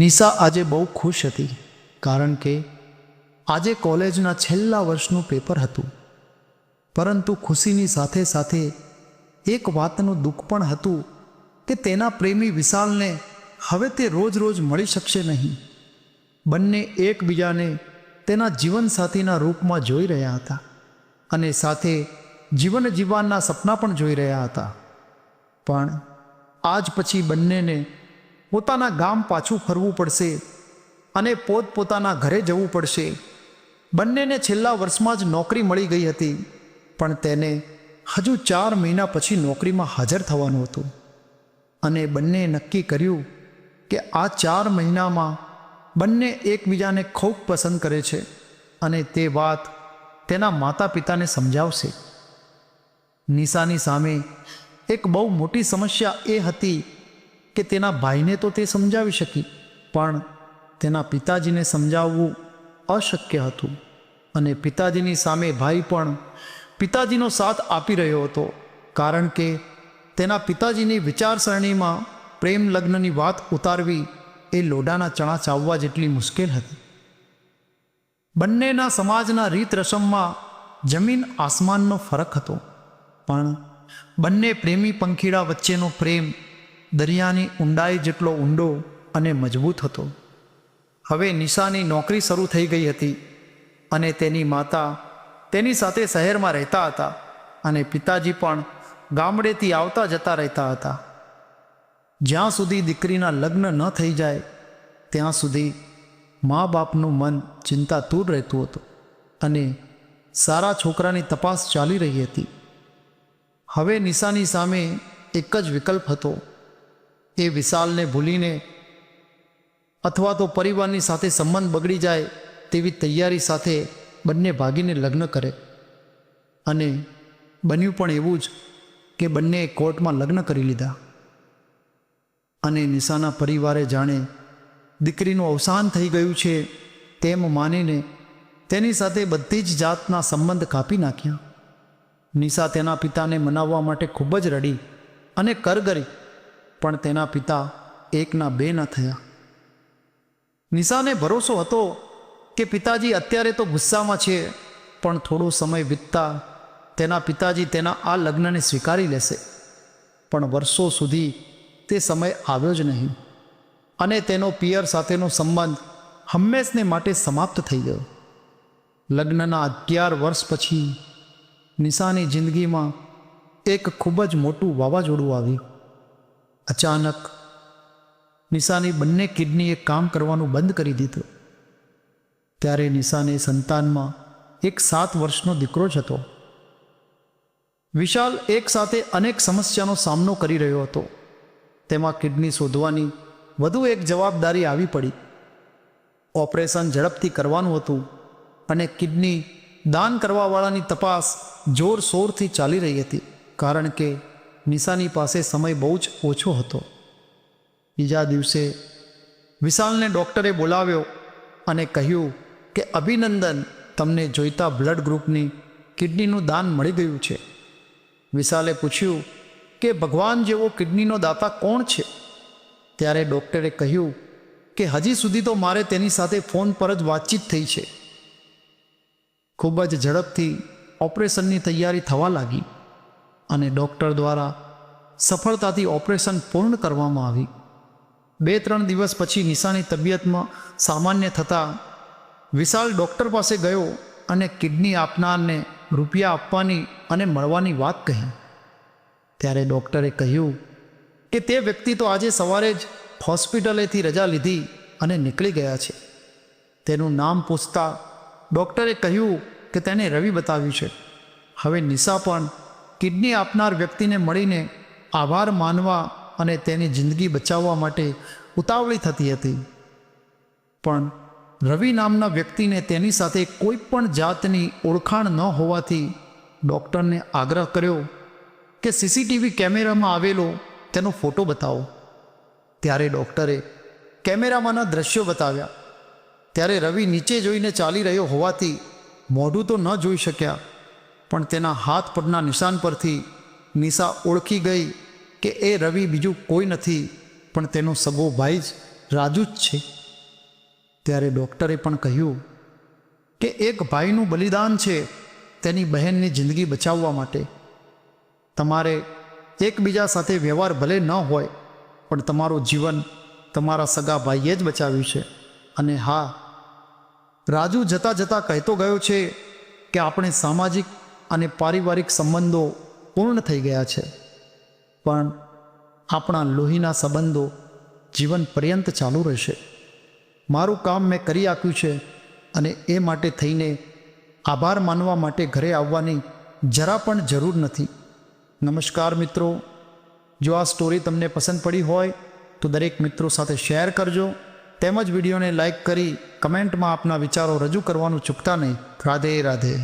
નિશા આજે બહુ ખુશ હતી, કારણ કે આજે કોલેજના છેલ્લા વર્ષનું પેપર હતું. પરંતુ ખુશીની સાથે સાથે એક વાતનું દુઃખ પણ હતું કે તેના પ્રેમી વિશાલને હવે તે રોજ રોજ મળી શકશે નહીં. બંને એકબીજાને તેના જીવનસાથીના રૂપમાં જોઈ રહ્યા હતા અને સાથે જીવન જીવવાના સપના પણ જોઈ રહ્યા હતા. પણ આજ પછી બંનેને પોતાના ગામ પાછું ફરવું પડશે અને પોતપોતાના ઘરે જવું પડશે. બંનેને છેલ્લા વર્ષમાં જ નોકરી મળી ગઈ હતી, પણ તેને હજુ 4 મહિના પછી નોકરીમાં હાજર થવાનું હતું. અને બંનેએ નક્કી કર્યું કે આ 4 મહિનામાં બંને એકબીજાને ખૂબ પસંદ કરે છે અને તે વાત તેના માતા પિતાને સમજાવશે. નિશાની સામે એક બહુ મોટી સમસ્યા એ હતી કે તેના ભાઈને તો તે સમજાવી શકી, પણ તેના પિતાજીને સમજાવવું અશક્ય હતું. અને પિતાજીની સામે ભાઈ પણ પિતાજીનો સાથ આપી રહ્યો હતો, કારણ કે તેના પિતાજીની વિચારસરણીમાં પ્રેમ લગ્નની વાત ઉતારવી એ લોઢાના ચણા ચાવવા જેટલી મુશ્કેલ હતી. બંનેના સમાજના રીત રસમમાં જમીન આસમાનનો ફરક હતો, પણ બંને પ્રેમી પંખીડા વચ્ચેનો પ્રેમ દરિયાની ઊંડાઈ જેટલો ઊંડો અને મજબૂત હતો. હવે નિશાની નોકરી શરૂ થઈ ગઈ હતી અને તેની માતા તેની સાથે શહેરમાં રહેતા હતા અને પિતાજી પણ ગામડેથી આવતા જતા રહેતા હતા. જ્યાં સુધી દીકરીના લગ્ન ન થઈ જાય ત્યાં સુધી મા બાપનું મન ચિંતાતુર રહેતું હતું અને સારા છોકરાની તપાસ ચાલી રહી હતી. હવે નિશાની સામે એક જ વિકલ્પ હતો, એ વિશાલને ભૂલીને અથવા તો પરિવારની સાથે સંબંધ બગડી જાય તેવી તૈયારી સાથે બંને ભાગીને લગ્ન કરે. અને બન્યું પણ એવું જ કે બંનેએ કોર્ટમાં લગ્ન કરી લીધા. અને નિશાના પરિવારે જાણે દીકરીનું અવસાન થઈ ગયું છે તેમ માનીને તેની સાથે બધી જ જાતના સંબંધ કાપી નાખ્યા. નિશા તેના પિતાને મનાવવા માટે ખૂબ જ રડી અને કરગરી, પણ તેના પિતા એકના બે ન થયા. નિશાને ભરોસો હતો કે પિતાજી અત્યારે તો ગુસ્સામાં છે, પણ થોડો સમય વીતતા તેના પિતાજી તેના આ લગ્નને સ્વીકારી લેશે. પણ વર્ષો સુધી તે સમય આવ્યો જ નહીં અને તેનો પિયર સાથેનો સંબંધ હંમેશને માટે સમાપ્ત થઈ ગયો. લગ્નના 11 વર્ષ પછી નિશાની જિંદગીમાં એક ખૂબ જ મોટું વાવાઝોડું આવ્યું. અચાનક નિશાની બંને કિડનીએ કામ કરવાનું બંધ કરી દીધું. ત્યારે નિશાને સંતાનમાં એક 7 વર્ષનો દીકરો જ હતો. વિશાલ એક સાથે અનેક સમસ્યાનો સામનો કરી રહ્યો હતો. તેમાં કિડની શોધવાની વધુ એક જવાબદારી આવી પડી. ઓપરેશન ઝડપથી કરવાનું હતું અને કિડની દાન કરવાવાળાની તપાસ જોરશોરથી ચાલી રહી હતી, કારણ કે નિશાની પાસે સમય બહુ જ ઓછો હતો. બીજા દિવસે વિશાલને ડૉક્ટરે બોલાવ્યો અને કહ્યું કે અભિનંદન, તમને જોઈતા બ્લડ ગ્રુપની કિડનીનું દાન મળી ગયું છે. વિશાલે પૂછ્યું કે ભગવાન જેવો કિડનીનો દાતા કોણ છે? ત્યારે ડૉક્ટરે કહ્યું કે હજી સુધી તો મારે તેની સાથે ફોન પર જ વાતચીત થઈ છે. ખૂબ જ ઝડપથી ઓપરેશનની તૈયારી થવા લાગી અને ડૉક્ટર દ્વારા સફળતાથી ઓપરેશન પૂર્ણ કરવામાં આવી. 2-3 દિવસ પછી નિશાની તબિયતમાં સામાન્ય થતાં વિશાલ ડૉક્ટર પાસે ગયો અને કિડની આપનારને રૂપિયા આપવાની અને મળવાની વાત કહી. ત્યારે ડૉક્ટરે કહ્યું કે તે વ્યક્તિ તો આજે સવારે જ હોસ્પિટલેથી રજા લીધી અને નીકળી ગયા છે. તેનું નામ પૂછતા ડૉક્ટરે કહ્યું કે તેને રવિ બતાવ્યું છે. હવે નિશા પણ કિડની આપનાર વ્યક્તિને મળીને આભાર માનવા અને તેની જિંદગી બચાવવા માટે ઉતાવળી થતી હતી. પણ રવિ નામના વ્યક્તિને તેની સાથે કોઈ પણ જાતની ઓળખાણ ન હોવાથી ડૉક્ટરને આગ્રહ કર્યો કે સીસીટીવી કેમેરામાં આવેલો તેનો ફોટો બતાવો. ત્યારે ડૉક્ટરે કેમેરામાંના દ્રશ્યો બતાવ્યા. ત્યારે રવિ નીચે જોઈને ચાલી રહ્યો હોવાથી મોઢું તો ન જોઈ શક્યા, પણ તેના હાથ પરના નિશાન પરથી નિશા ઓળખી ગઈ કે એ રવિ બીજું કોઈ નથી, પણ તેનો સગો ભાઈ જ રાજુ જ છે. ત્યારે ડૉક્ટરે પણ કહ્યું કે એક ભાઈનું બલિદાન છે તેની બહેનની જિંદગી બચાવવા માટે. તમારે એકબીજા સાથે વ્યવહાર ભલે ન હોય, પણ તમારું જીવન તમારા સગા ભાઈએ જ બચાવ્યું છે. અને હા, રાજુ જતાં જતાં કહેતો ગયો છે કે આપણે સામાજિક અને પારિવારિક સંબંધો પૂર્ણ થઈ ગયા છે, પણ આપણા લોહીના સંબંધો જીવન પર્યંત ચાલુ રહેશે. મારું કામ મેં કરી આપ્યું છે અને એ માટે થઈને આભાર માનવા માટે ઘરે આવવાની જરા પણ જરૂર નથી. નમસ્કાર મિત્રો, જો આ સ્ટોરી તમને પસંદ પડી હોય તો દરેક મિત્રો સાથે શેર કરજો, તેમજ વિડીયોને લાઈક કરી કમેન્ટમાં આપના વિચારો રજૂ કરવાનું ચૂકતા નહીં. રાધે રાધે.